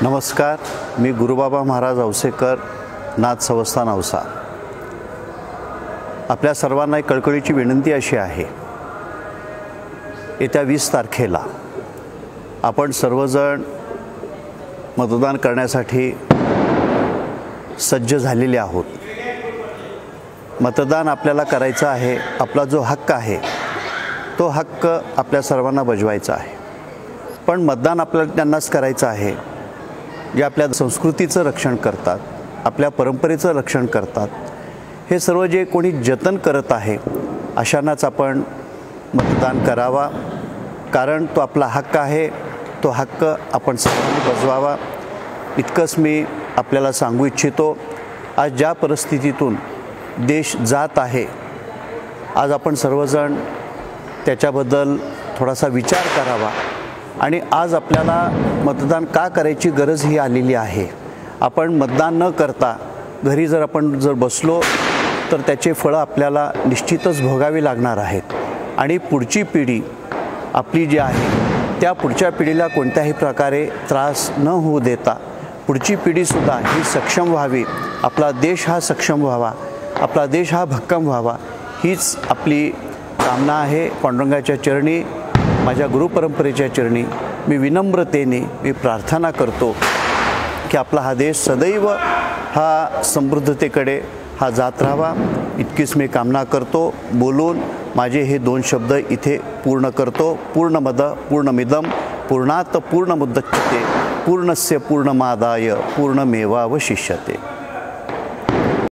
नमस्कार, मी गुरुबाबा महाराज औसेकर, नाथ संस्थान औसा। आपल्या सर्वांना एक कळकळीची विनंती अशी आहे, येत्या 20 तारखेला आपण सर्वजण मतदान करण्यासाठी सज्ज झालेले आहोत। मतदान आपल्याला करायचं आहे, आपला जो हक्क आहे तो हक्क आपल्या सर्वांना बजवायचा आहे। पण मतदान आपल्याला त्यांनाच करायचं आहे जे आपल्या संस्कृतीचं रक्षण करतात, आपल्या परंपरेचं रक्षण करतात। हे सर्व जे कोणी जतन करत आहे अशांनाच आपण मतदान करावा, कारण तो आपला हक्क आहे। तो हक्क आपण सर्वांनी बजवावा इतकंच मी आपल्याला सांगू इच्छितो। आज ज्या परिस्थितीतून देश जात आहे, आज आपण सर्वजण त्याच्याबद्दल थोडासा विचार करावा आणि आज आपल्याला मतदान का करायची गरज ही आलेली आहे। आपण मतदान न करता घरी जर आपण बसलो तर त्याचे फळं आपल्याला निश्चितच भोगावी लागणार आहेत आणि पुढची पिढी आपली जी आहे त्या पुढच्या पिढीला कोणत्याही प्रकारे त्रास न होऊ देता पुढची पिढीसुद्धा ही सक्षम व्हावी, आपला देश हा सक्षम व्हावा, आपला देश हा भक्कम व्हावा, हीच आपली कामना आहे। पांडुरंगाच्या चरणी, माझ्या गुरुपरंपरेच्या चरणी मी विनम्रतेने प्रार्थना करतो की आपला हा देश सदैव हा समृद्धतेकडे हा जात राहावा, इतकीच मी कामना करतो। बोलून माझे हे 2 शब्द इथे पूर्ण करतो। पूर्णमद पूर्णमिदं पूर्णात् पूर्णमुदच्यते पूर्णस्य पूर्णमादाय पूर्णमेवावशिष्यते।